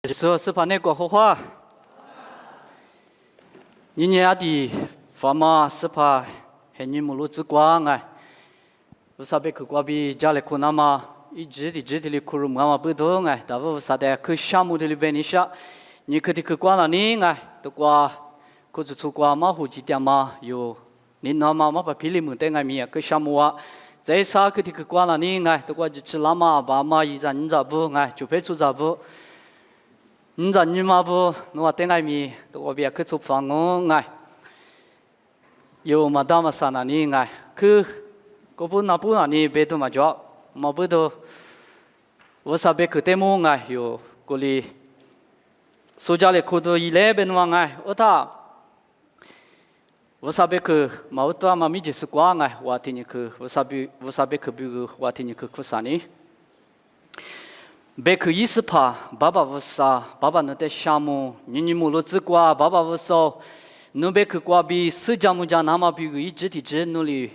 说是把那个好话，你家的爸妈是怕还你母路之光哎，我啥别去过比家里苦那么一直的里苦妈妈不懂哎，但我啥的去项目的里边你下，你去的去光了你哎，都过，可是出过嘛户籍点嘛有，你那嘛把皮里门带哎米啊，去项目啊。在啥去的去光了你哎，都过就吃拉嘛爸妈一张你咋不哎，就配出咋不。你在你妈不，我等爱米，我别去做饭我爱。有嘛大嘛啥那你爱，去，我不那不那你别多嘛着，嘛不多，我啥别去得么爱有，过里，苏家里苦多一来边嘛爱，我他，我啥别去，嘛我多嘛米就是光爱，我听你去，我啥别去比个，我听你去苦啥呢？别去意思怕，爸爸无啥，爸爸那在项目，你母路之瓜，爸爸无少，你别去瓜比世家木家那么比个一直的直努力，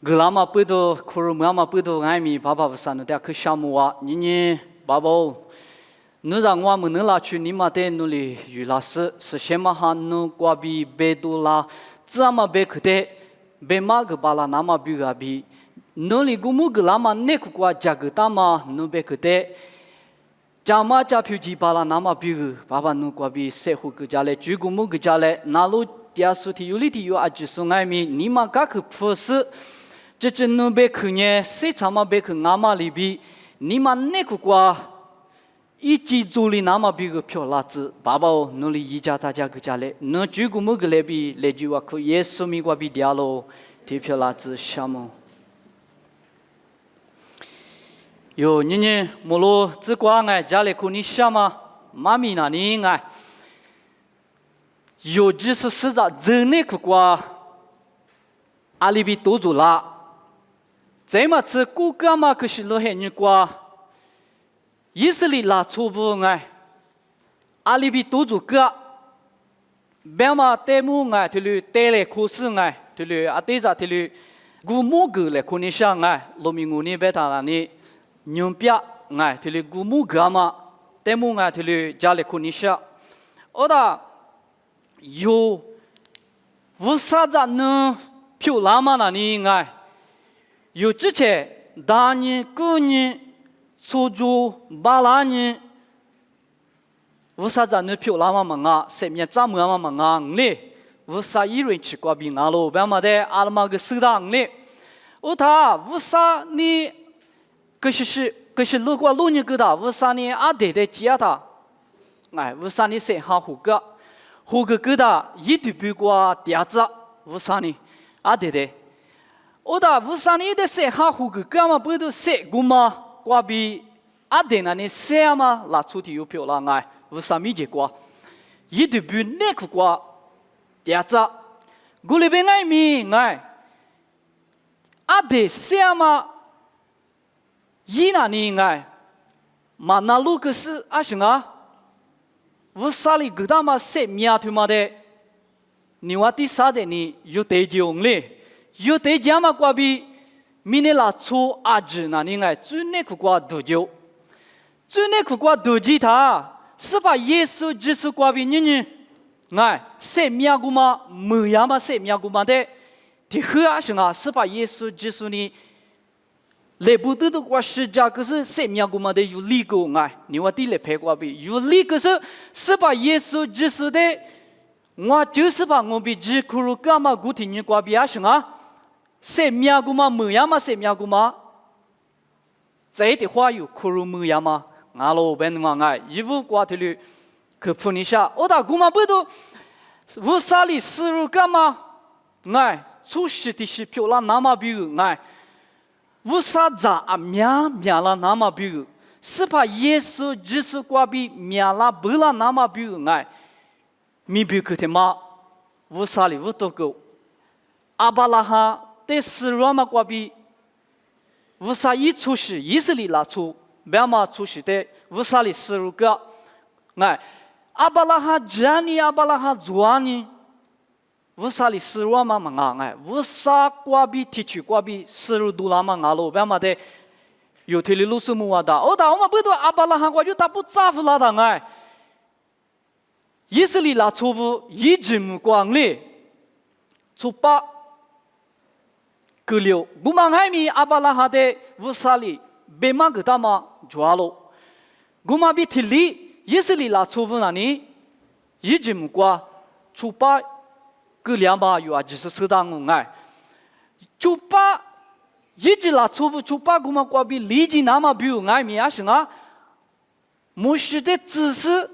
个那么不多，可是妈妈不多爱米，爸爸无啥那在去项目啊，你爸爸，你让我们能拿去你妈在努力与老师，是先嘛哈你瓜比别多啦，这么别去的，别嘛个巴拉那么比个比。努力古木个拉嘛，那个瓜加个大嘛，努别个的，加嘛加票几巴拉那么比个，爸爸努瓜比社会个家嘞，举古木个家嘞，那路第二苏提有里提有阿吉苏爱米，你嘛噶去普斯，这努别个呢，谁他妈别个阿妈里比，你嘛那个瓜，一起做里那么比个票拉子，爸爸努力一家大家个家嘞，努举古木个嘞比嘞句话可耶稣米瓜比dia咯，提票拉子项目。有你母路之光哎，家里苦你想嘛，妈咪那你哎，有就是实在真那个瓜，阿里比多做啦，怎么吃骨干嘛可是老黑你瓜，以色列拉错误哎，阿里比多做个，别嘛带木哎，这里带来苦事哎，这里阿对着这里，古木个来苦你想哎，罗米乌尼别他那你。牛逼哎，这里古木格嘛，带木哎，这里家里苦你下，我da有无啥子呢？漂亮嘛那你哎，有之前大年、过年、初九、八拉年，无啥子呢？漂亮嘛嘛啊，身边长么嘛嘛啊嘞，无啥一人吃过比俺喽，别嘛的阿拉嘛个手当嘞，我他无啥你。可是如果路你个的，为啥呢？阿爹的接他，哎，为啥呢？谁哈胡个个的，一对比过第子，为啥呢？阿爹的，我的为啥呢？的谁哈胡个嘛不都谁个嘛？过比阿爹那呢谁嘛？拉出去有漂亮哎，为啥没结果？一对比那个过第子，我里边爱米哎，阿爹谁嘛？伊那你爱，嘛那路个是阿什么？我啥里个他妈谁命他妈的？你话第啥的你有得奖嘞？有得奖嘛？过比明年拉出阿子那你爱，最那个过多久？最那个过多久他？是把耶稣基督过比你爱谁命个嘛？没呀嘛谁命个嘛的？的何阿什么？是把耶稣基督呢？来不得的话，实际可是谁命个嘛的有理个哎，你话地来拍过比有理个是把耶稣基督的，我就是把我比只苦如干嘛古天你过比啊什么？谁命个嘛没呀嘛谁命个嘛？这的话有苦如没呀嘛？俺老板嘛哎，一无瓜头里去扑你下，我打古嘛不都无啥里思路干嘛？哎，出事的是漂亮那么比哎。无啥子啊命了那么比如，是怕耶稣基督过比命了不了那么比如哎，米比克的嘛，无啥里无多个，阿巴拉哈对死人嘛过比，无啥一出事，以色列拉出，别嘛出事的，无啥里死人个，哎，阿巴拉哈讲你阿巴拉哈做你。无啥里思路嘛嘛哎，无啥瓜比提取瓜比思路多啦嘛俺老板嘛的，有推的路数木瓦达，我打我们不多阿巴拉罕国就打不扎夫拉当哎，以色列拉错误一直目光哩，出八个六，古曼海米阿巴拉罕的乌萨里，别嘛个他妈抓了，古曼比提里以色列拉错误那里，一直目光出八个两把有啊，就是适当哎，出八。一直拉错误，出把古曼国比理解那么比如爱米啊是啊，牧师的知识，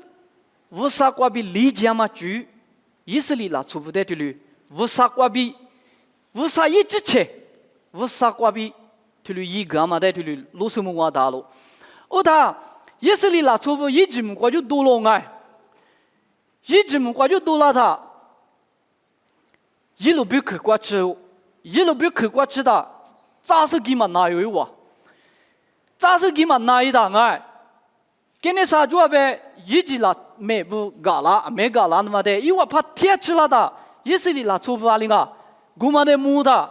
无啥国比理解嘛主，以色列拉错误的对哩，无啥国比，无啥一直切，无啥国比对哩一个嘛的对哩，罗什么话大了，我他以色列拉错误一直么国就多了爱，一直么国就多了他，一路比去国吃，一路比去国吃的。扎实给嘛哪有哇？扎实给嘛哪一档哎？今天啥主呗？一直啦没不搞啦，没搞啦那么的，因为怕天吃了的，也是的啦，出不阿里个，古嘛的木的，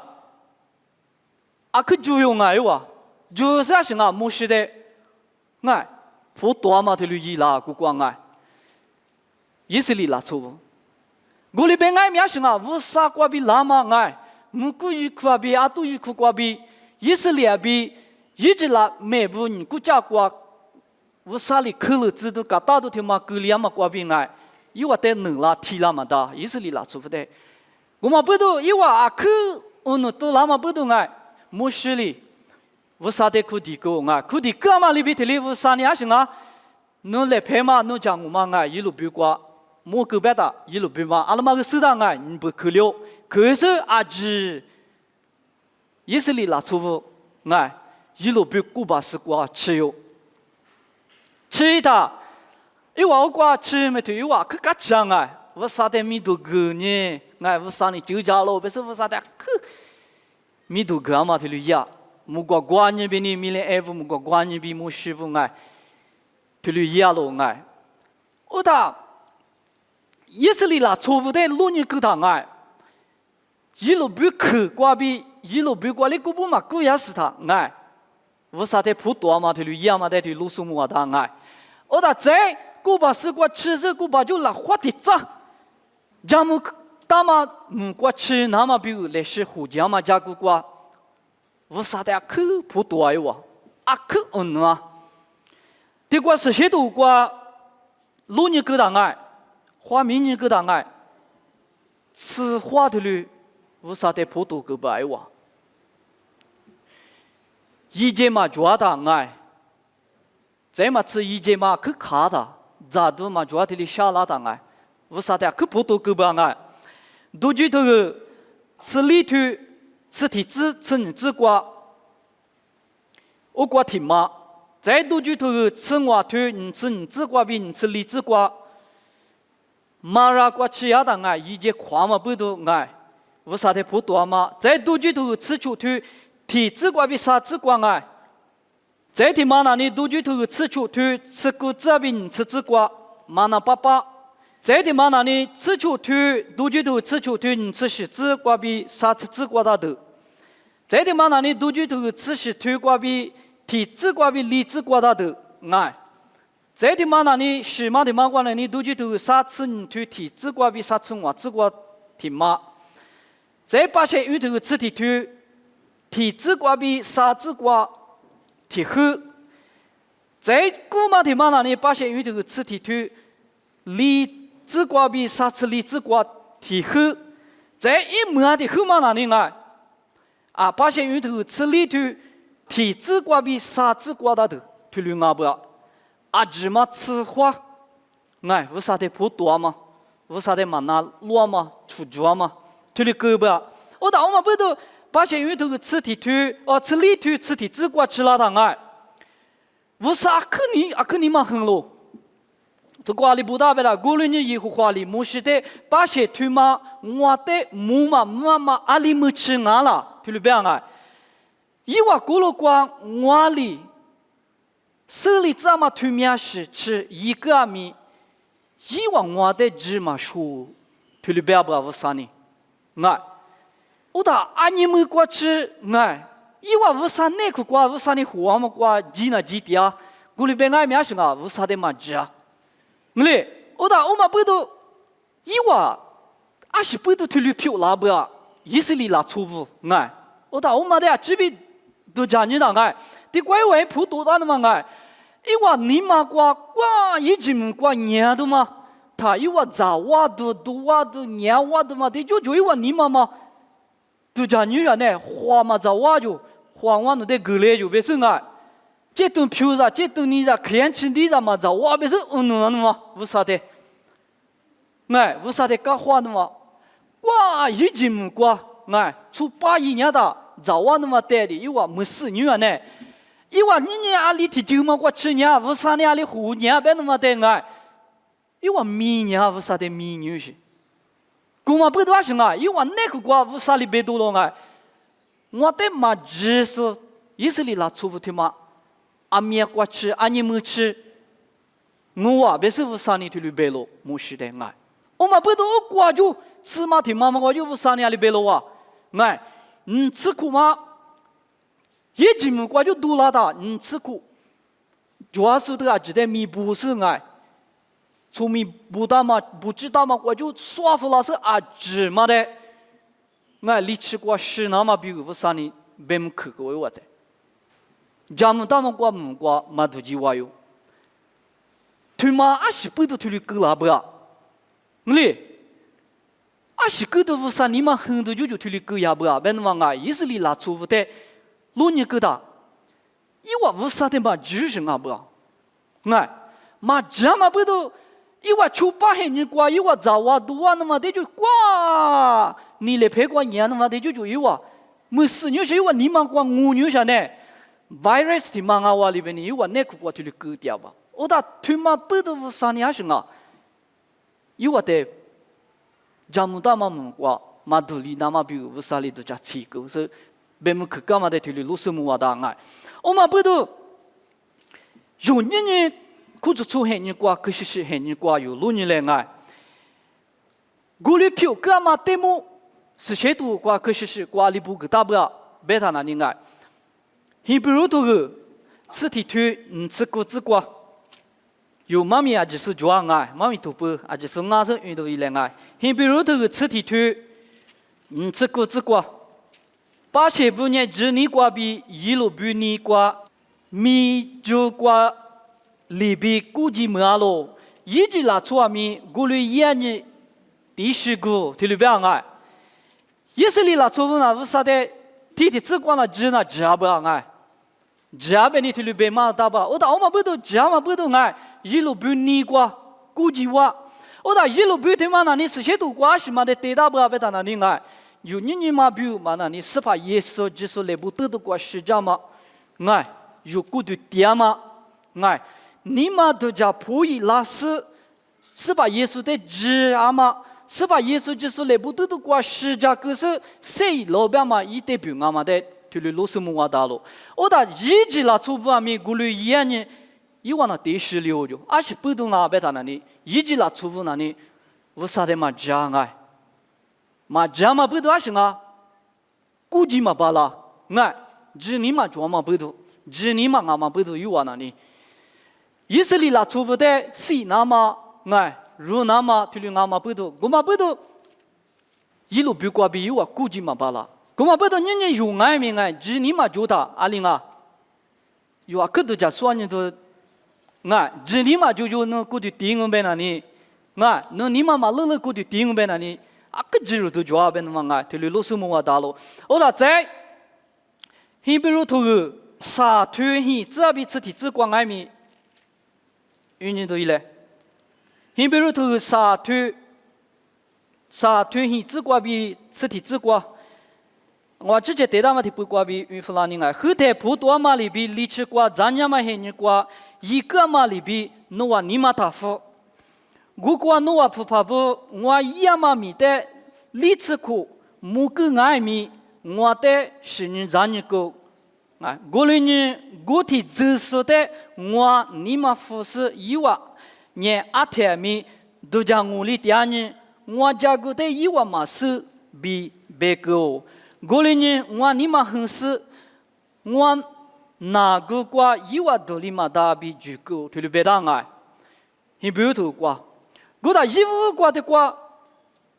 啊可就用哎哇，就是啥是啊，木是的，哎，不多嘛的绿意啦，古光哎，也是的啦出不，古里边哎面是啊，无啥瓜比拉嘛哎。木古语库比阿杜语库瓜比，以色列比一直拉美部你国家瓜，乌沙里克勒制度噶大都听嘛格里亚嘛瓜比爱，伊话得能拉提拉嘛da，以色列拉出不得，我嘛不都伊话阿克我们都拉嘛不都爱，穆斯里乌沙得库迪哥爱，库迪哥嘛里边提里乌沙尼阿是啊，侬来陪嘛侬讲我嘛爱一路比瓜。莫个别的，一路比嘛，阿拉嘛个适当哎，你不可了，可是阿只，以色列拉错误，哎，一路比古巴是瓜吃哟，吃它，因为我瓜吃没对，因为我可嘎讲哎，我啥的米都个呢，哎，我啥呢就家了，不是我啥的可米都个嘛，对了呀，木瓜瓜呢边呢米连爱不木瓜瓜呢比木师傅哎，对了呀喽哎，我他。以色列拉错误的路你给他爱，一路比去瓜比一路比瓜里古不嘛古也是他爱，为啥的普多嘛的路一样嘛的路苏木他爱，我打在古巴是瓜吃着古巴就拉花的扎，咱们大嘛瓜吃那么比如来是胡椒嘛加古瓜，为啥的去普多哟啊去嘛，这瓜是些多瓜路你给他爱。花名人个当爱，此花的率无啥的普渡个白哇，一节嘛抓当爱，再嘛吃一节嘛去卡的，咋都嘛抓的哩下拉当爱，无啥的去普渡个白爱，都觉得吃里头吃体质吃你吃瓜，我瓜挺嘛，再都觉得吃外头你吃你吃瓜比你吃里吃瓜。马拉瓜吃呀当爱，一节夸嘛不都爱，为啥的不多嘛？在都觉头吃出头，体质瓜比啥子瓜爱，在天嘛那里都觉头吃出头，吃果子比你吃子瓜，嘛那爸爸，在天嘛那里吃出头，都觉头吃出头，你吃西子瓜比啥吃子瓜大头，在天嘛那里都觉头吃西头瓜比体质瓜比里子瓜大头爱。在的嘛那里，西马的马瓜那里都觉得啥吃你头体质瓜比啥吃我吃瓜挺嘛。在把些鱼头吃体头，体质瓜比啥子瓜挺好。在古马的嘛那里，把些鱼头吃体头，荔枝瓜比啥吃荔枝瓜挺好。在一模的后嘛那里啊，把些鱼头吃里头，体质瓜比啥子瓜大头，推绿阿不要。阿芝麻吃花，哎，为啥的不多嘛？为啥的嘛那落嘛出脚嘛？推的胳膊，我打我们不都把些鱼头吃体头，哦，吃里头吃体子瓜吃拉当哎，为啥可你嘛很咯？都瓜里不大白了，过了你以后花里没事的，把些头嘛我的木嘛阿里没吃俺了，推的别哎，一话过了瓜我里。手里这么推面是吃一个米，以往我的芝麻说，推了别不啥呢？我打阿你们过吃，伊话无啥内裤瓜，无啥的火么瓜，几那几点啊？古里边俺面是啊，无啥的嘛子啊？嘞，我嘛不都，伊话阿是不都推绿票拉不啊？以色列拉错误哎，我嘛的啊，这边都讲你了哎，的怪外普多大的嘛哎，伊话你嘛瓜一直么瓜年的嘛？他伊话早哇都哇都年哇的嘛，的就伊话你嘛嘛。都讲女人呢，花嘛早哇就花完了得过来就别是啊，这顿票子，这顿你看起你嘛早哇别是嘛，无啥的，哎，无啥的搞花的嘛，瓜一斤么瓜，哎，出81年的早哇那么带的，伊话没死女人呢，伊话你阿里提就么瓜吃年，无啥的阿里胡年别那么带哎，伊话明年无啥的明年是。古嘛不多是啊，因为那个瓜无啥里别多了啊。我得嘛只是以色列拉错误的嘛，阿面瓜吃，阿你没吃，我啊别是无啥里头里别了，没事的啊。我嘛不多瓜就芝麻的妈妈瓜就无啥里别了啊，哎，吃苦嘛，一斤么瓜就多了的，吃苦，主要是的啊，只得弥补是啊。聪明不大嘛，不知道嘛，我就说服老师啊，知嘛的，我理吃过是那么比如啥呢，别么可我的，家么大么过么过嘛都几话哟，他妈阿是不都推了够了不啊？嘞，阿是够的无啥你嘛很多就推了够呀不啊？别那么啊，以色列拉错误的，罗尼够的，伊话无啥的嘛，只是啊不啊？哎，嘛这嘛不都？伊话出八黑人瓜，伊话早哇多哇那么的就瓜，你来陪瓜年那么的就伊话，没事你说伊话你们瓜我女啥呢 ？virus 的嘛啊话里边呢，伊话那个瓜就里割掉吧。我打他妈不都啥年是啊？伊话的，家母大妈们瓜，马杜里那么比如啥里都加七个，所以别么去干嘛的推里罗斯姆话大爱，我嘛不都有年呢。可是出现你瓜，可是是现你瓜有路你来爱。古里票干嘛得么？是谁都瓜，可是是瓜里不个大不了，别他那里爱。你比如这个，吃体腿，吃果子瓜，有妈咪啊就是主要爱，妈咪都不啊就是俺是运动一来爱。你比如这个吃体腿，吃果子瓜，85年之年瓜比162年瓜，米就瓜。里边估计没了，一直拉出阿米，过了1年第10个，听里边啊，以色列拉出那无啥的，天天只管那只那只不啊，只边你听里边嘛大吧，我打我们不都只嘛不都啊，一路不你瓜，估计哇，我打一路不他妈那你是些都瓜是嘛的，对大不别他那里啊，有你嘛比如嘛那你是怕耶稣就是来不得的瓜是这嘛，啊，有过的点嘛，啊。你们都叫破译拉斯，是把耶稣的指啊嘛？是把耶稣就是来不得的瓜十架，可是谁老板嘛？一代表啊嘛的，推了罗斯姆瓦达罗。我打一直拉出不阿米，过了1年，伊往那第16就，而是不懂啊别他那里，一直拉出不那里，我啥的嘛这样哎，嘛这样嘛不懂啊是啊，估计嘛罢了，哎，只你嘛装嘛不懂，只你嘛嘛不懂有往那里。以色列拉出不的西那么哎，如那么推了俺嘛不多，我嘛不多，一路比过比有啊，估计嘛罢了。我嘛不多，人有爱没爱，只你嘛就他阿玲啊，有啊，可多家说你都哎，只你嘛就那估计顶我边那里，哎，那你嘛嘛乐乐估计顶我边那里，啊，可只有都就啊边那么哎，推了罗斯姆话大路，我那在，你比如头个沙推你，这边吃的只光爱没。1年多以来，你比如头沙推你只挂比实体只挂，我直接对他们的不挂比运弗拉尼爱，后台普多嘛里比理吃挂，咱家嘛黑你挂，一个嘛里比诺瓦尼玛塔夫，我挂诺瓦普帕布，我一样嘛米的理吃苦，木个爱米，我的是你咱你个。啊，过了呢，过去走说的我你们服侍以外，你阿天米都将我里点呢，我家过的以外嘛是比别个。过了呢，我你们很是我哪个瓜伊瓦多里马达比举个推了别当爱，你不要头瓜，我打伊乌瓜的瓜，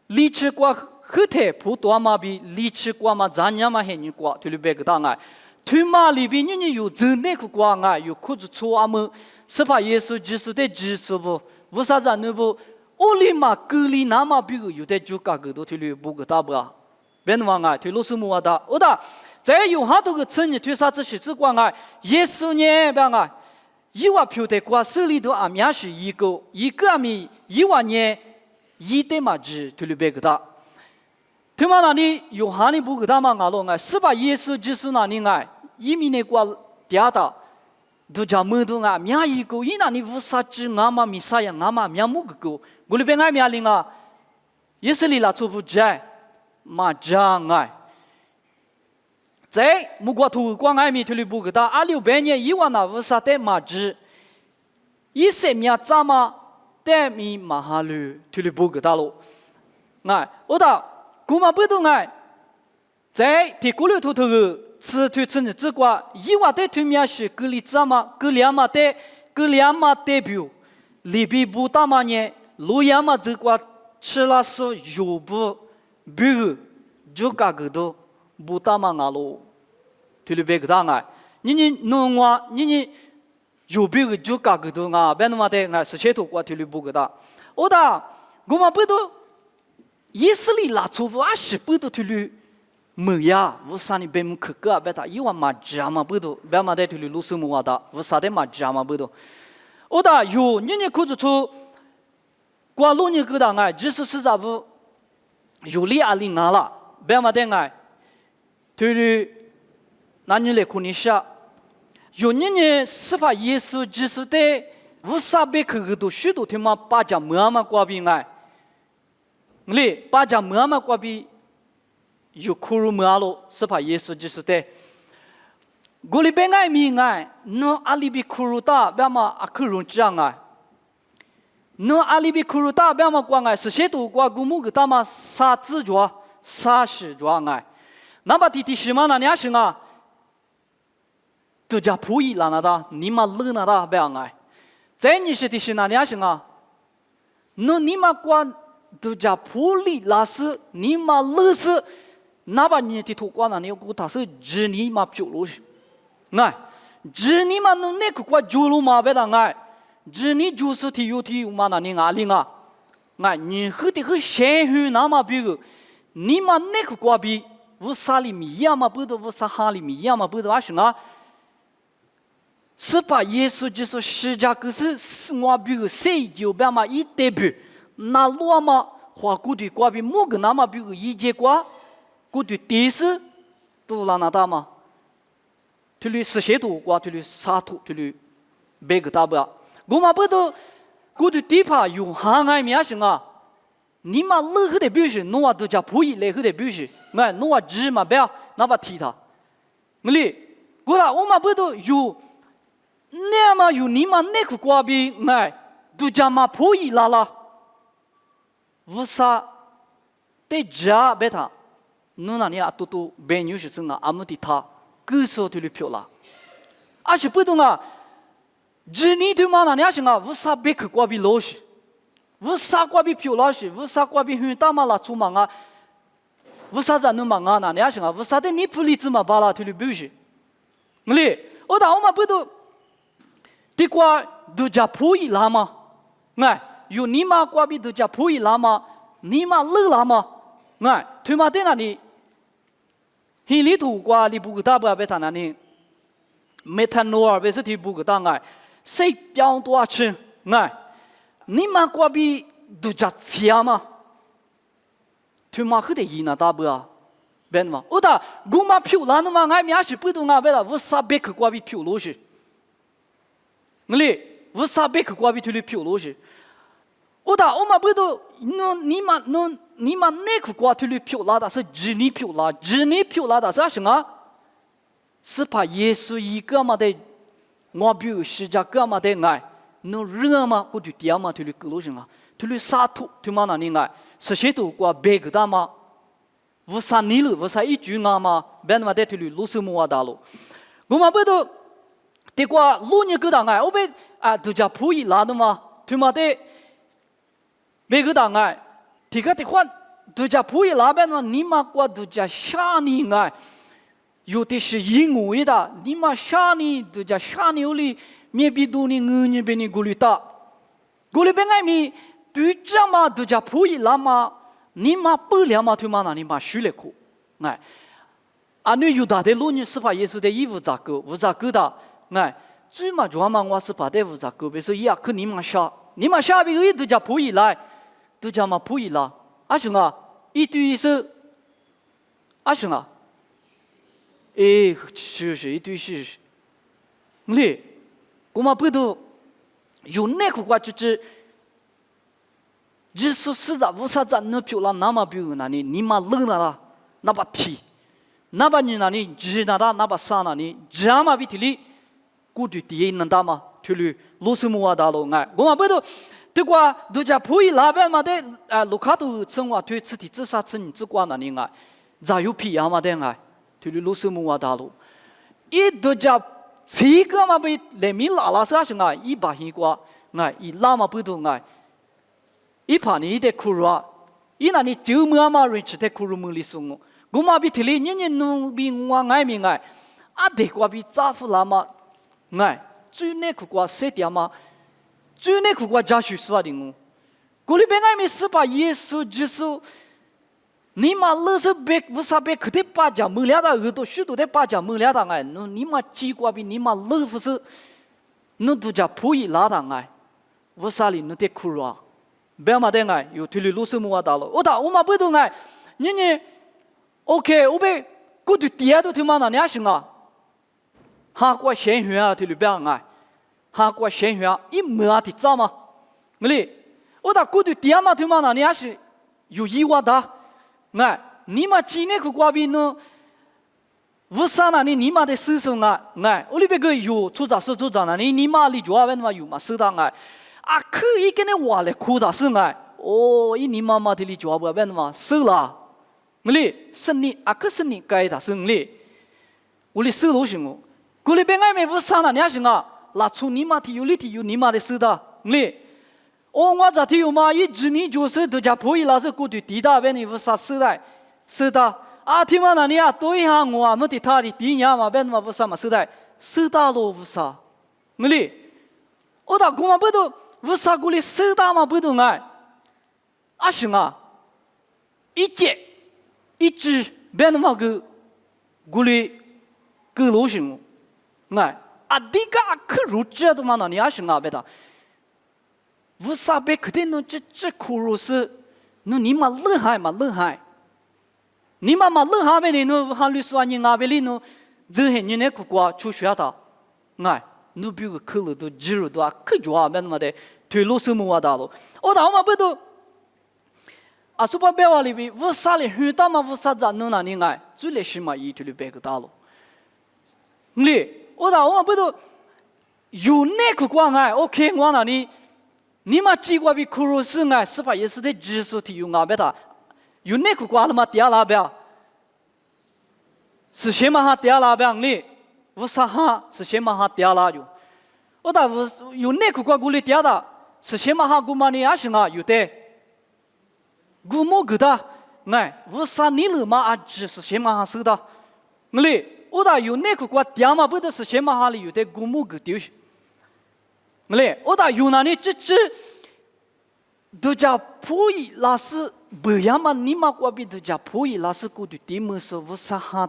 理智瓜和太普多嘛比理智瓜嘛咱伢嘛很你瓜推了别个当爱，推嘛里边你有真那个瓜爱，有裤子穿阿么，是怕耶稣基督的基础不，为啥子那不？我里嘛隔离那么比个有的就嘎个都推了不个大不啊？别那么爱推罗斯木瓦达，我打。在有好多个村里推啥子是只管爱，耶稣呢别爱，伊话票的瓜手里头阿面是一个阿米，伊话呢一的嘛只推了别个大，推嘛那里有哈里不个大嘛阿罗爱，是把耶稣基督那里爱，伊米那瓜嗲的，都叫么都爱，面一个伊那里无啥子阿嘛米啥样阿嘛面木个个，我里边爱面里啊，耶稣里拉做不在，嘛张爱。在木瓜土光爱米推里不个大，阿六百年以往那无啥的嘛子，一些面咋嘛的米嘛哈鲁推里不个大咯，哎，我打古嘛不懂哎，在提古里头头个此推真的只瓜，以往的推面是格里咋嘛格两嘛代表，里边不大嘛呢，路亚嘛这瓜吃了是有不比如就嘎个多。不大嘛阿罗，推了别个当爱，你弄我，你有别个就嘎个多啊，别那么的啊，是切头瓜推了不个大，我打我们不都，以色列拉出不是不都推了没呀？我啥你别么可个别打，以往嘛家嘛不都，别嘛的推了路什么话的，我啥的嘛家嘛不都，我打有你可就出，瓜路你个当爱，只是咋不，有利阿里拿了，别嘛的爱。对于那你来看一下，有人是把耶稣基督的无啥别个个都许多他妈把家妈妈挂边爱，你把家妈妈挂边有苦肉妈了，是把耶稣基督的，我里边爱米爱，那阿里比苦肉大，别嘛阿苦肉这样爱，那阿里比苦肉大，别嘛光爱，是些都挂古木个大嘛啥子着，啥事着爱。那么弟弟什么那伢是啊？都叫普伊拉那的，你妈勒那的不要爱。在你是的是那伢是啊？那你妈管都叫普里拉是你妈勒是，那把你的头瓜那你给他是只你妈表露是，爱，只你妈弄那个瓜表露嘛别的爱，只你就是体有嘛那你阿里啊，爱你和的和咸鱼那么比个，你妈那个瓜比。无啥里米呀嘛不都无啥哈里米呀嘛不都啊是啊？是把耶稣基督十架可是我比如谁就别嘛一代表，那罗嘛话古的瓜比某个那么比如一节瓜，古的第四都拉那大嘛，推律十些多瓜推律啥土推律别个大不呀？我嘛不都古的地盘有行爱面是啊？你嘛乐呵的表示，侬话都叫普伊乐呵的表示，哎，侬话只嘛不要，那把踢他，你，过来我嘛不都有，那么有你嘛那个瓜比，哎，都叫嘛普伊拉拉，为啥？得家别他，侬那里啊都别扭是真啊，阿姆的他，歌手都里漂亮，而且不懂啊，只你对嘛那里是啊，为啥别个瓜比老实？为啥瓜比漂亮些？为啥瓜比很大嘛拉出嘛啊？为啥咱能嘛啊？那伢是啊？为啥的你不理智嘛把拉推里表示？你我打我嘛不都，的瓜都叫普伊拉嘛？哎，有你嘛瓜比都叫普伊拉嘛？你嘛乐拉嘛？哎，推嘛在那里，黑里头瓜里不个大不要被他那里，没谈诺尔被是提不个大哎，谁标多少钱？哎。你妈瓜比都叫钱嘛？他妈可得伊那大不啊？别嘛，我打我妈漂亮的嘛，俺们也是不懂啊，别了，我啥别个瓜比漂亮些？你我啥别个瓜比推里漂亮些？我打我妈不懂，你妈那个瓜推里漂亮的是只你漂亮，只你漂亮的是什么？是把耶稣一个嘛的，我比如十架个嘛的爱。侬人嘛，我就点嘛，推了格罗什啊，推了沙土，推嘛那里爱，实些都挂别个大嘛，无啥你了，无啥一句啊嘛，别那么的推了罗什么话大咯。我们不都得过路尼个档案，我被都叫普伊拉的嘛，对吗？的每个档案，这个的话都叫普伊拉边嘛，你妈过都叫下尼啊，有的是英语的，你妈下尼都叫下尼里面比多尼语边尼古里达，古里边爱咪对这嘛都叫普伊拉嘛，你妈不了嘛，对吗？那你妈学了苦，哎。你有大的路呢，是把耶稣的衣服咋个，无咋个的，哎，最嘛主要嘛，我是把的无咋个，比如说呀，可你们下边有一都叫普伊来，都叫嘛普伊拉，兄啊，一对是，兄啊，是一对是，你，我们不都有那个话就是，日数是咋无啥子那票了，那么比如那你妈冷了啦，那把提。那把你那里只那达那把啥那里，只阿嘛比提里，古对第那达嘛，提里罗斯姆瓦达罗哎，我们不都，对过都叫普伊那边嘛的卢卡都生活对自己自杀自你自挂那里哎，咋有皮亚嘛的哎，提里罗斯姆瓦达罗，一都叫这个嘛被人民拉拉啥是哎，一把一挂哎，一拉嘛不都哎，一怕你的苦啊，一那你就么嘛人吃的苦路么里送我。我们比提里年农比我爱明爱，得过比扎夫拉嘛爱，最那苦瓜谁点嘛，最那苦瓜加许说的我，古里边爱没是把耶稣基督，你嘛乐是别不是别可得把家没了的耳朵许多的把家没了的爱，你嘛记过比你嘛乐不是，你都叫普伊拉的爱，不是里你得苦啊，别嘛的爱有提里路是么大了，我嘛不懂爱，你。OK， 我被过去第二都听嘛那年行啊，哈过闲学啊，对里边啊，哈过闲学一没啊的早嘛，没哩，我打过去第二嘛听嘛那年是有意外的，哎，你嘛今年去过边呢？无啥那你嘛的手上啊，哎，我里边个有出杂事出杂那你嘛里主要问嘛有嘛手当哎，可以跟你话来哭的是哎，你妈妈的里主要问嘛手啦。我哩生你可生你该的生哩，我哩手都行哦。过里边爱没不啥那你行啊？那从你妈提有你妈的手的，哩。我咋提有嘛？一直你就是都叫破译那是过去地大边你不啥手的，手的听嘛那你对下我没得他的地伢嘛边嘛不啥嘛手的，手大咯不啥，我哩。我打过嘛不都不啥过哩手大嘛不都爱，行啊，一节。一直别那么个，古里个路行，哎，这个可如这的嘛那你行啊别的，无啥别肯定这苦如是，你嘛厉害嘛厉害，你嘛厉害别你哈律师啊你别你这些你那苦瓜出学的，哎，你比如可了都肌肉都可主啊别那么的推路什么的了，我打嘛不都。说白白话里边，无啥嘞，很大嘛，无啥子弄那里爱，最来起码一条里白个大路。我们不都有那个关爱 ？OK， 我那里，你嘛几个比苦肉是爱，是把耶稣的技术提用啊别的，有那个关了嘛？第二那边，是先嘛哈第二那边哩，无啥哈是先嘛哈第二那就，我打有那个关过来第二的，是先嘛哈过嘛你也行啊，有的。古木个的，哎，无啥你了嘛只是先嘛哈收的，我打有那个瓜爹嘛不都是先嘛哈里有的古木个丢，我打有那里这都叫普伊拉是不样嘛，你嘛瓜比都叫普伊拉是过的地么是无啥哈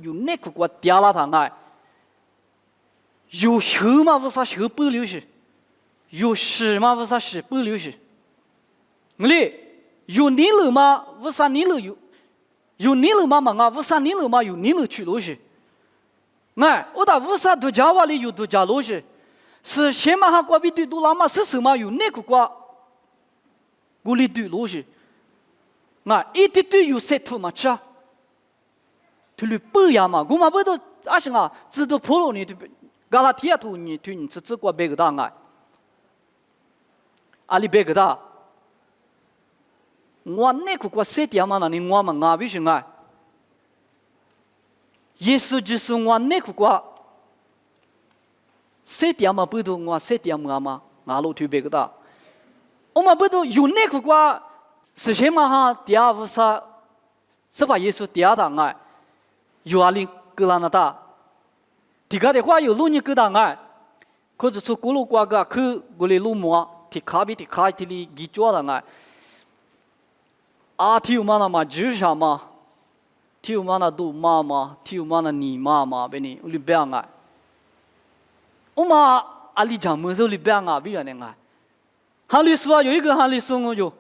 有那个瓜爹了他哎，有手嘛无啥手不留是，有屎嘛无啥屎不留是，有你了吗？为啥你了有你了吗？嘛为啥你了吗？有你了去路是，我打为啥都家话里有都家路是先嘛哈瓜比对多拉嘛是什么有那个瓜，我里对路是，一对对有塞土嘛吃啊，对了不呀嘛，我们不都行啊，知道普罗你对加拉提亚图你对你只过别个大里别个大。我那个谁点嘛？那你我们必须耶稣就是我那个谁点嘛不都我谁点嘛俺老推别个的，我们不都有那个瓜事情嘛哈第二无啥，是把耶稣第二档哎，有阿里格拉那达，第个的话有路你格档哎，可是出咕噜瓜个去过来路么，提卡比提卡提里几桌档哎，啊提有嘛那嘛就是啥嘛，提有嘛那都嘛，提有嘛那你嘛，别你里边哎。我们阿里讲么子里边啊，比如那个，哈律师啊，有一个哈律师我就，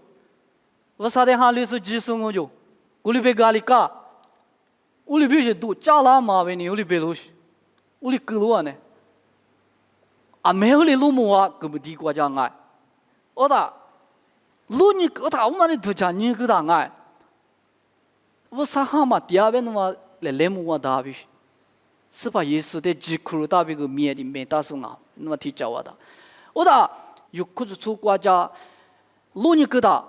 我啥的哈律师技术我就，我里边个阿里干，我里边是都加拉嘛，别你我里边都是，我里够了呢，啊没有里路么啊，根本地国家爱，我打，路你我打我们的都讲你个打爱，我啥哈嘛第二遍嘛来么我打比。是把耶稣的疾苦大别个面的面大送啊，那么提教我的，我的有可是出国家，路你个的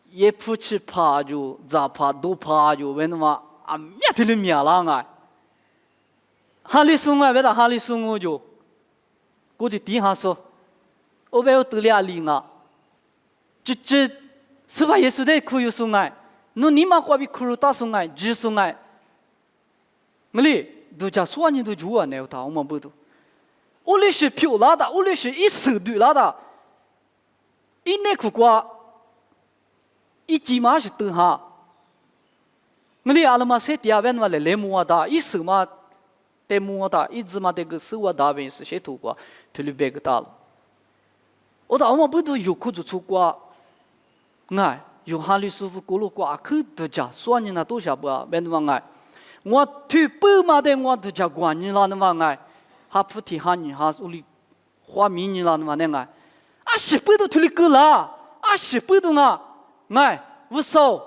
也不去爬就咋爬都爬就为那么啊面对了面了啊，哈里送啊，为了哈里送我就，我的地下说，我不要得了里啊，这是把耶稣的苦有送啊，那你妈过比苦大送啊，只送啊，没哩。都讲说你都就啊，那他我们不都，我那是漂亮的，我那是一手对了的，一内裤瓜，一起码是等下，我哩阿拉嘛说第二遍嘛来摸的，一手嘛得摸的，一只嘛得个手啊大便是些土瓜，推里别个大了，我到我们不都有裤子出瓜，哎，有哈里师傅过路瓜，可都讲说你那多少不啊，别那么哎。我推白马的我都叫管你了那么爱，还不提哈你哈屋里花米你了那么那爱，啊十八都推了够了，啊十八都啊，爱无少，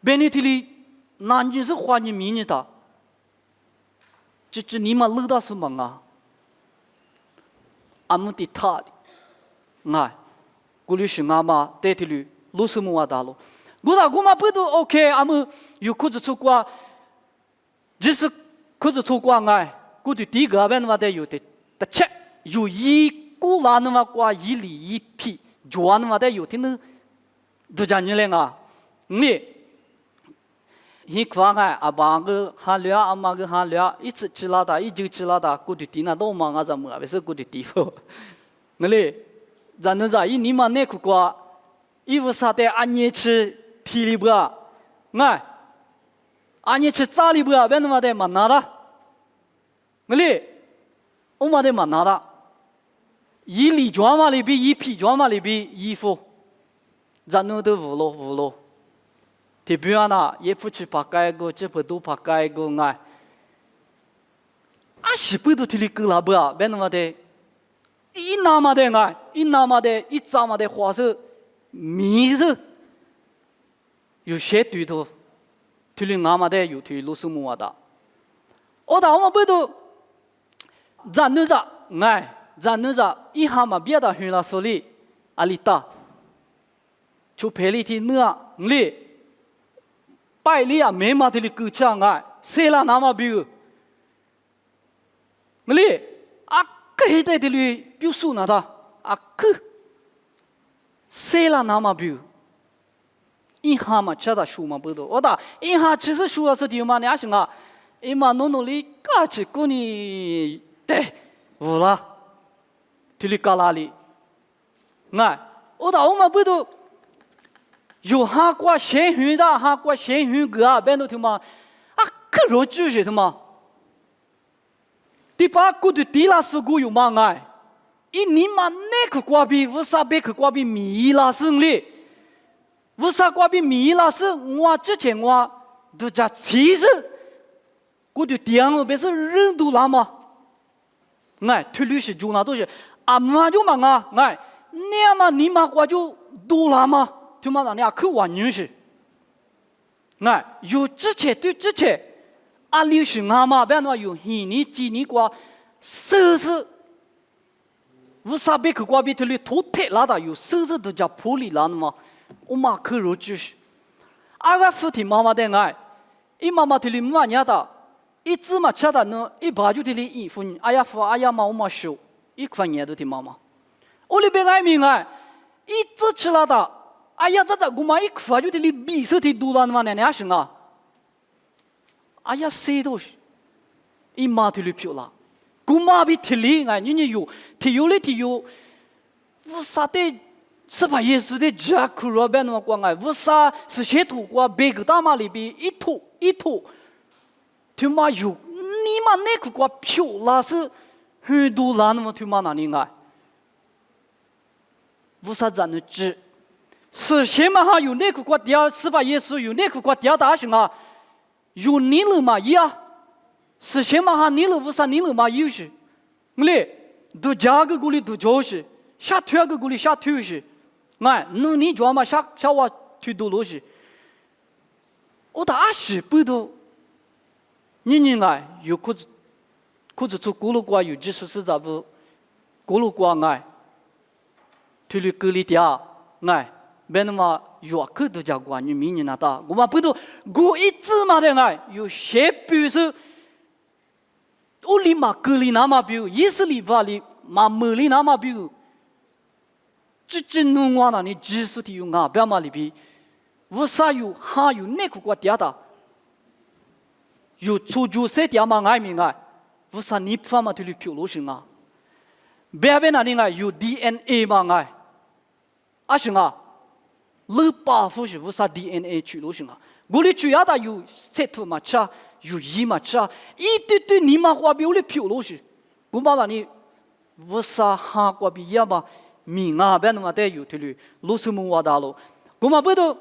别你推里那你是花你米你的，这你们漏到什么啊？俺们的他的，爱，过去是俺们带推里路什么大路。我打我嘛不都 OK， 俺们有裤子出国，就是裤子出国哎，我对第一个边那么的有的，的确有一股拉那么过一里一批，就那么的有的呢，都讲你嘞啊，你，你看哎，阿爸个喊了，阿妈个喊了，一直吃拉达，一直吃拉达，我对第那都忙啊，怎么？不是我对第不，我嘞，咱那在一你嘛那个过，一无啥的安尼吃。体力不啊，哎，俺你吃咋里不啊？别那么的蛮拿的，我哩，我们的蛮拿的，一里装嘛里比一批装嘛里比衣服，咱那都无咯，特别啊也不去爬盖个，这不都爬盖个哎，啊是不都体力够了不啊？别那么的，一拿嘛的哎，一拿嘛的，一扎嘛的花是米是。有些对头，推了俺们的有推路什么的，我打我们不都，咱那着哎，咱那着一下嘛别的去了手里，阿里达，就陪里去那里，拜里啊没嘛的里够呛哎，谁啦那么比如，没里啊可以在这里表述那的啊可，谁啦那么比如。一下嘛吃的书嘛不多，我打一下其实书是点嘛？你还行啊？一嘛努力干起过你对，无了，这里搞哪里？哎，我打我们不都有哈过闲云的，哈过闲云个啊，别都听嘛？啊，可容易是的嘛？第八个的第二是个有嘛哎？一年嘛那个瓜比无啥别个瓜比米拉胜利。为啥瓜比米拉是我之前我都讲其实我就点了别是人都那么哎推律师就那都是啊嘛就嘛啊哎那么你嘛瓜就都那么就嘛那可完全是哎有之前对之前啊律师啊嘛别那有一年几年瓜甚至为啥别个瓜比推律头铁拉的有甚至都叫普里拉嘛我妈可如就是，阿个父亲妈妈的爱，伊妈妈提里妈伢的，一直嘛吃的呢，一把就的哩衣服，哎呀服，哎呀嘛我嘛修，一块钱都的妈妈。我里边爱明啊，一直吃了的，哎呀这我嘛一块就的哩比色的多了嘛呢，你行啊？哎呀谁都是，一马的哩漂了，我嘛比提哩啊，你有提有嘞提有，我啥的。是把耶稣的家苦罗边那光哎，为啥是些土瓜别个大马里边一吐，他妈有你妈那个瓜漂啦是很多啦，那么他妈哪里爱？为啥咱能知？是些嘛哈有那个瓜掉，是把耶稣有那个瓜掉大行啊？有你了嘛呀？是些嘛哈你了为啥你了嘛有些？嘞，都家个锅里都教些，下推个锅里下推些。哎，那你专门下我推多罗西，我打死不都，你哎有裤子做咕噜瓜有技术是咋不？咕噜瓜哎，推了隔离掉哎，别那么有可都叫瓜你明年那大，我们不都我一直嘛的哎，有些比如说，我立马隔离那么比如，也是立法里嘛没里那么比如。真弄完了，你技术的用啊，不要嘛里边，为啥有还有那个国家的，有出租车的嘛爱民啊，为啥你不嘛对你漂流行啊？别别那里啊有 DNA 嘛爱，啊行啊，老把夫是为啥 DNA 去流行啊？我哩主要的有色图嘛吃，有衣嘛吃，一对你嘛话比我哩漂流行，我嘛那里为啥哈国比呀嘛？米啊，别那么带有的哩，罗斯蒙瓦达罗，我们不都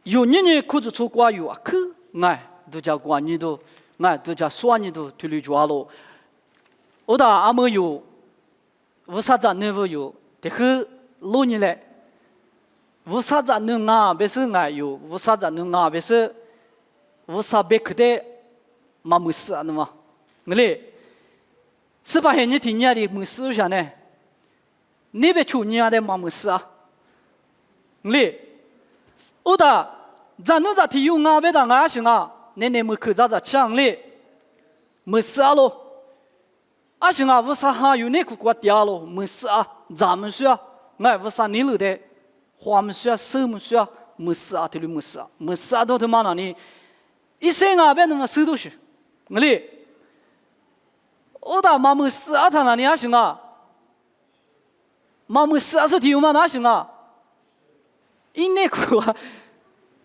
有人裤子穿瓜有啊？可哎，都叫瓜你都，哎都叫酸你都的哩抓咯。我打阿没有，为啥子那不有？这个老年嘞，为啥子能啊？别是哎有，为啥子能啊？别是为啥别可得嘛没事啊？那么，我嘞，是把人家听人家的没事啥呢？你别出你的妈没事啊！你，我打，咱能咋提用啊？别打俺行啊！你没口咋抢哩？没事啊喽！啊行啊，为啥还有那个国掉喽？没事啊，咱们说啊，哎，为啥你了的？花们说，手们说，没事啊，这里没事啊，没事啊，都他妈那里，一生啊，别那么手都是，你，我打妈没事啊，他那里还行啊？嘛没事啊，说提嘛哪行啊？因那个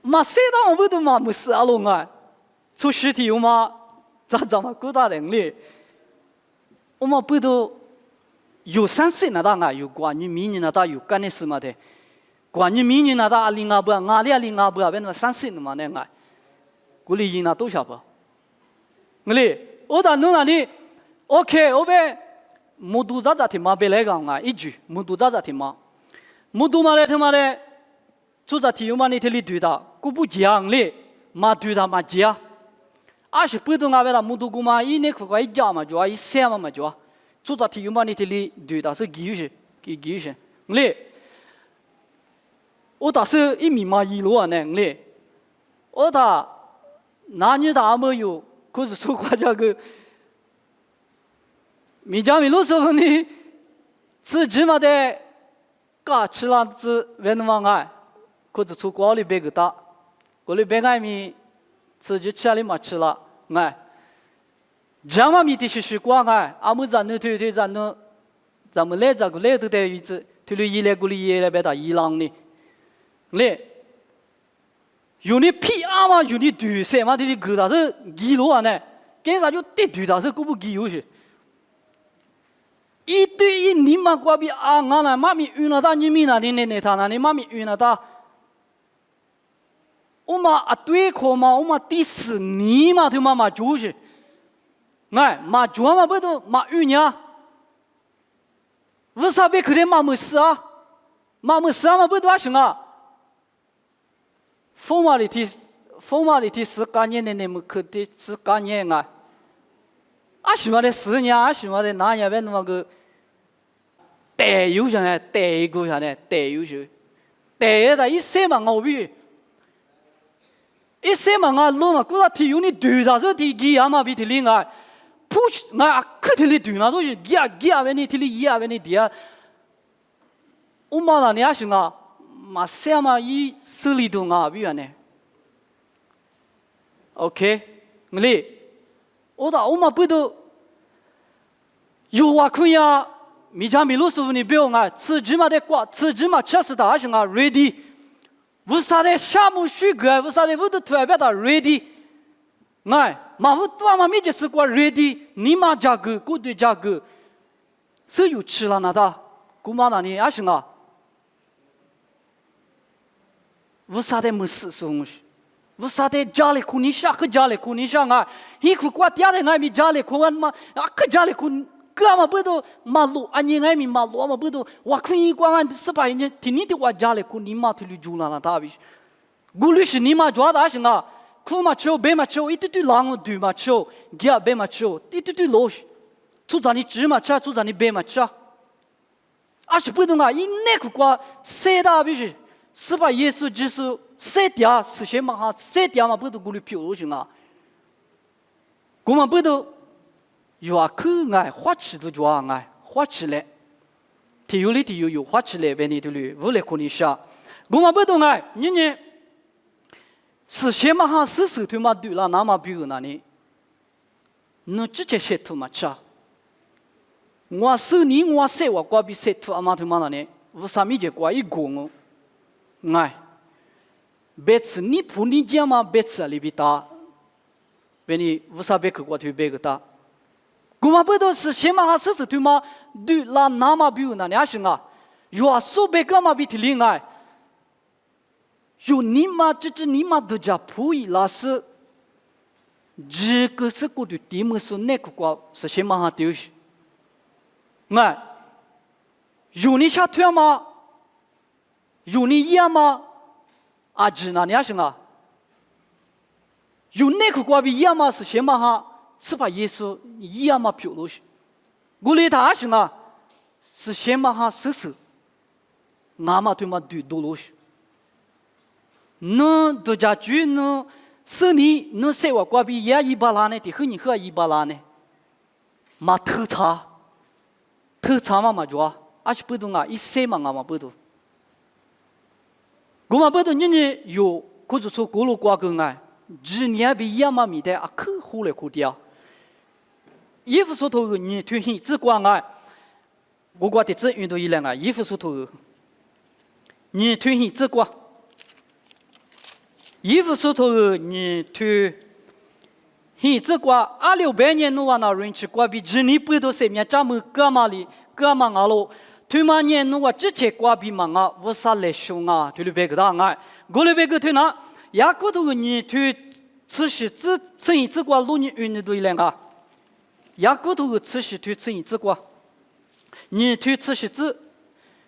嘛谁当我不都嘛没事啊龙啊？出实体嘛，咋嘛够大能力？我们不都有30那大啊？有关于明年那大有干的事嘛的？关于明年那大零啊不啊，里啊不啊，变成30的嘛那啊？古里那多少不？我打弄那里 ，OK， 我呗。木都咋听嘛？别来讲啊！一句木都咋听嘛？木都嘛嘞，他妈嘞，做咋听嘛？你这里对的，我不讲嘞，嘛对的嘛讲。是不懂啊？别啦，木都姑嘛，一年可一讲嘛，就啊，一三嘛就啊，做咋听嘛？你这里对的是技术，技术。嘞，我打是一米嘛一路啊呢嘞，我打男女打没有，可是说话这个。米家米路时候呢，自己嘛的，嘎吃了子为那么爱，或者出国里别个大，国里别爱米，自己吃里嘛吃了爱，这样嘛米的是光爱，阿姆咱那推咱那，咱们来这个来都得一直，推了一来国里一来别打伊朗呢，来，有你屁阿嘛有你对什么的个他是记录啊呢，跟啥就对对他是古不记有些。一对一你嘛瓜比啊，俺那妈咪遇那他你咪那你他那你妈咪遇那他，我嘛啊对口嘛，我嘛第四你嘛对嘛嘛就是，哎嘛做嘛不都嘛遇呢？为啥别可能嘛没事啊？嘛没事啊嘛不都行啊？formality 是干年的那么可的是干年啊？什么的10年，什么的哪年别那么个。带有啥呢？带一个啥呢？带有啥？带的一生嘛，我比一些嘛啊路嘛，古拉提有你对的，这提几啊嘛比提另外，push 啊可提里对那都是几啊为你提里几啊为你提啊，我嘛那你还是啊，嘛些嘛一手里头啊比完呢 ，OK， 你，我嘛不都有话可以啊，米家米路师傅你不用啊，吃芝麻的瓜，吃芝麻吃死的还是啊 ready。为啥的项目许可？为啥的我都突然变得 ready？ 哎，嘛我多嘛没就是过 ready， 你嘛价格，我对价格，谁有吃了那的？姑妈那里还是啊？为啥的没事东西？为啥的家里苦你下和家里苦你上啊？一苦瓜爹的爱米家里苦完嘛，啊可家里苦。哥嘛不都马路，俺你爱米马路嘛不都，我可以光俺18年，听你的话家里苦你妈提里住了那大比，古律是你妈抓的是啊，苦嘛吃，白嘛吃，一堆堆狼对嘛吃，鸡白嘛吃，一堆堆老是，做咱你芝麻吃，做咱你白嘛吃，而是不懂啊，一那个瓜谁大比是，18耶稣基督谁dia是什么哈，谁dia嘛不都古律漂是啊，古嘛不都。有啊，可爱花起都抓爱花起来，体育里体育有花起来，为你的里无来可你下，我们不懂爱，你呢？是什么哈？是手头嘛对了，那么比如那里，你直接写图嘛吃，我手你我写我挂比写图阿妈头嘛那里，为啥咪就挂一公哦？爱，别吃你不你讲嘛，别吃里比大，为你为啥别去挂图别个大？我们不都是什么哈？是对吗？对啦，那么比如那俩是啊，有啊，说别个嘛比提另外，有你妈就是你妈都叫不一啦是，这个是过的题目是那个瓜是什么哈丢是？哎，有你下推吗？有你一吗？啊，这那俩是啊，有那个瓜比一吗？是什么哈？是把耶稣一样嘛表露去，我来他是啊，是先嘛哈试试，俺嘛对嘛对多落去，侬都家居侬是你侬说话挂比也一巴拉呢，的和你和一巴拉呢，嘛偷查嘛抓，而且不懂啊，一说嘛俺嘛不懂，我嘛不懂你有或者说过路挂跟爱，只年比一嘛米的啊可好来可掉。衣服所头你推行只管爱，我管的只运动一两啊，衣服所头你推行只管，衣服所头你推行只管，2600年侬话那人去管比只你不到谁面咱们干嘛哩干嘛啊喽？推嘛年侬话之前管比嘛啊，为啥来凶啊？推了别个当爱，我了别个推那，呀个头你推此时只生意只管路你运动一两啊。呀，骨头吃是推吃一只瓜，你推吃是只，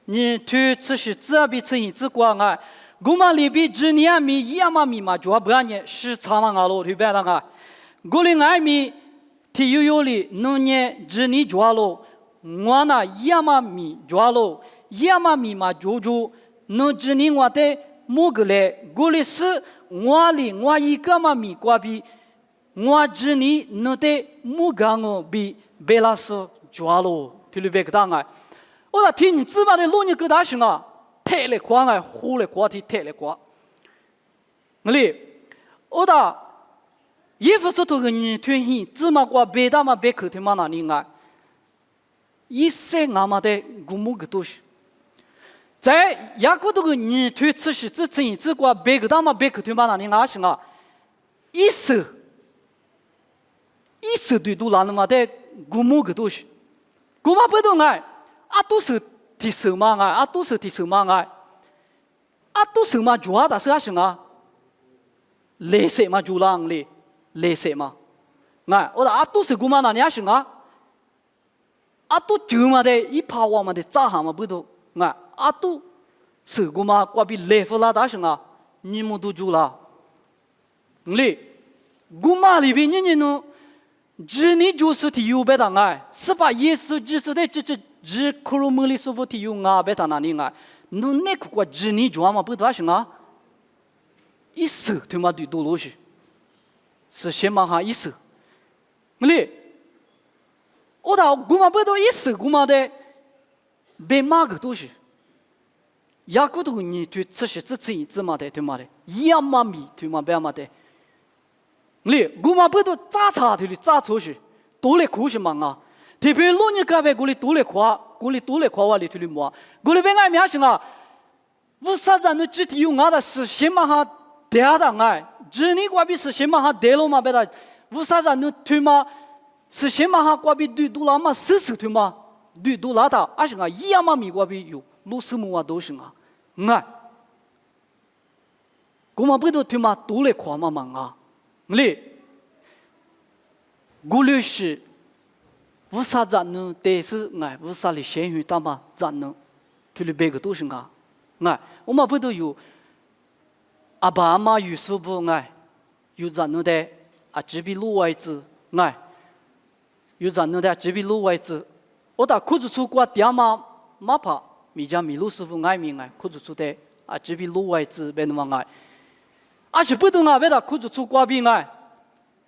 你推吃是只啊比吃一只瓜啊，我们里边只年米一样嘛米嘛就不然呢是差嘛啊咯推白了啊，我里爱米体有哩，农年只你抓咯，我那一样嘛米抓咯，一样嘛米嘛抓，农只你我的某个嘞，我里是我里我一个嘛米瓜比。我只你侬的木杆哦比贝拉斯抓咯，听了别个当啊！我那听你芝麻的路你个大行啊，太来夸啊，火来夸的太来夸。我哩，我那衣服说头个你推行芝麻瓜贝大嘛贝口的嘛那里啊，一些俺们的古木个东西，在雅古头个你推吃是只吃一只瓜贝个大嘛贝口的嘛那里啊行啊，一手。一手对都拿那么的古木个东西，古嘛不懂爱，啊都是提手嘛爱，啊都是提手嘛爱，啊都是嘛抓的是啥事啊？类似嘛就浪哩，类似嘛，爱我啊都是古嘛那啥事啊？啊都就嘛的一趴我嘛的咋哈嘛不懂爱，啊都是古嘛挂比类似啦大事啊？你们都做了，哩古嘛里边你呢？只你就是体有别的爱，是把耶稣基督的只克罗摩里师傅体有啊别的那里爱，侬那个只你做嘛不多是啊？一手对嘛对多罗是，是先嘛哈一手，你，我到古嘛不到一手古嘛的，别嘛个都是，雅古头你对这些这一这嘛的对嘛的，一样嘛米对嘛别嘛的，你古嘛不到扎茶对哩扎错是，多来苦是嘛啊，特别老人家别古里多来夸，古里多来夸话里对哩么，古里别爱面是啊。无啥子能具体用俺的是先嘛哈得的爱，只你挂比是先嘛哈得了嘛别的，无啥子能推嘛是先嘛哈挂比对多啦嘛试推嘛对多啦的，而是啊一样嘛米挂比有路什么啊都是啊，爱，我们不都推嘛多来夸嘛嘛啊，你，古律是无啥子能得是爱，无啥哩先于他嘛咱能推哩别个都是啊。爱，我们不都有阿爸阿妈有说不爱，有咱们的啊这边路位置爱，有咱们的这边路位置，我打裤子出过爹妈妈怕，米家米路师傅爱米爱，裤子出的啊这边路位置别那么爱，而且不懂啊，别打裤子出过比爱，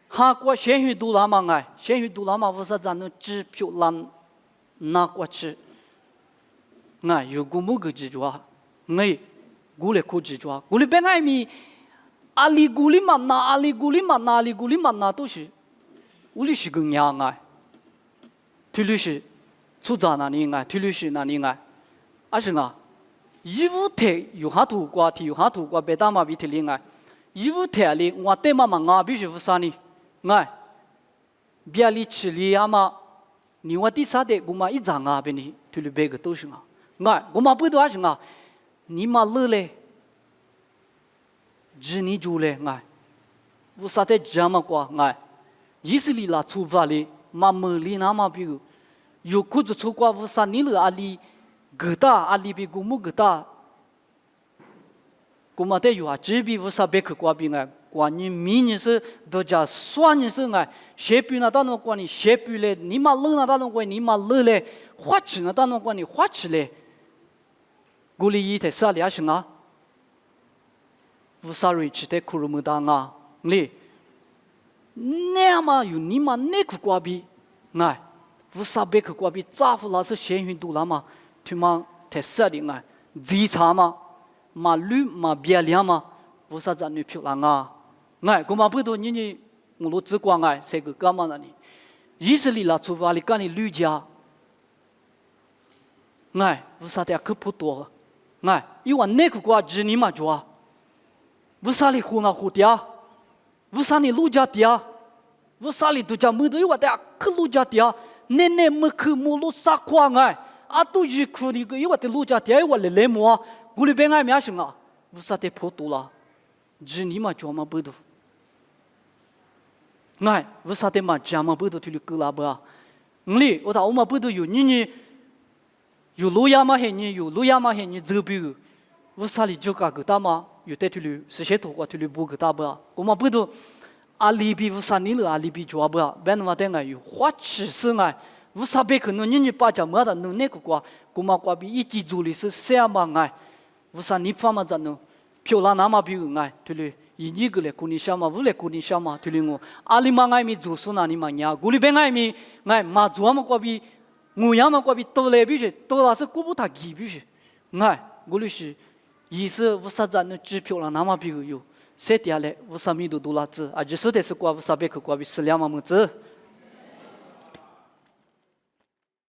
哈过先去读啦嘛爱，先去读啦嘛，我说咱们支票烂拿过去，爱有个么个执着啊。ngay gule ko jijwa gule bengai mi ali guli manna 都是uli shi gung ya ngai tulu shi chu za na ni ngai tulu shi na ni ngai ashinga yiwu te yu ha tu kwa ti yu ha tu kwa beta ma bi ti li ngai yiwu te ali ngwa te ma nga bi shi fusani ngai bia li chi li ya ma ni wa ti sa de guma i za nga be ni tulu be ga to shi nga ngai guma bu do ashinga你妈乐嘞，只你住嘞爱，我啥的这么过爱，意思里啦出发嘞，妈么里那么比如，有裤子出过我啥你了阿里，个大阿里比古木个大，古嘛的有啊，这比我啥别去过比爱，关于明年是都叫算年是爱，谁比那当中关你谁比嘞，你妈乐那当中关你妈乐嘞，花钱那当中关你花钱嘞。古里伊在啥里啊？是啊，乌萨瑞吃的苦肉木当啊，你那么有你妈那个瓜比，哎，乌萨别个瓜比咋不老是先运动了嘛？他妈在啥里哎？自查嘛，马路嘛别亮嘛，乌萨咱女漂亮啊，哎，我嘛不多你我都只管哎，这个干嘛呢你？意思里啦，出发里干你旅家，哎，乌萨的可不多。哎，因为那个瓜子你嘛做，为啥你胡啊胡掉？为啥你路家掉？为啥你都叫没得？因为大家去路家掉，奶奶没去没路啥款哎，啊都是去那个，因为在路家掉，因为来么，古里边爱咩事啊？为啥得破多了？子你嘛做嘛不得？哎，为啥得嘛讲嘛不得？去了个啦不啊？你我打我嘛不得有你。有路亚嘛黑你，有路亚嘛黑你这边，我啥里就搞个大嘛，有带去了，是些土瓜去了不个大不啊？我们不都阿里比我啥你了阿里比做不啊？别那么的哎，有花吃是哎，我啥别可能你把家么的弄那个瓜，我们瓜比一起做的是啥嘛哎？我啥你方嘛咋弄？漂亮那么比哎，对了，一个来过你想嘛，五来过你想嘛，对了我阿里嘛爱咪做苏那你嘛呀，古里边爱咪哎嘛做嘛瓜比。我要么过比多来比些，多了是过不他几比些，哎，我就是意思我啥子能支票了，那么比如有，谁点来我啥米都多了子，啊，就是的是过我啥别去过比4、2万么子。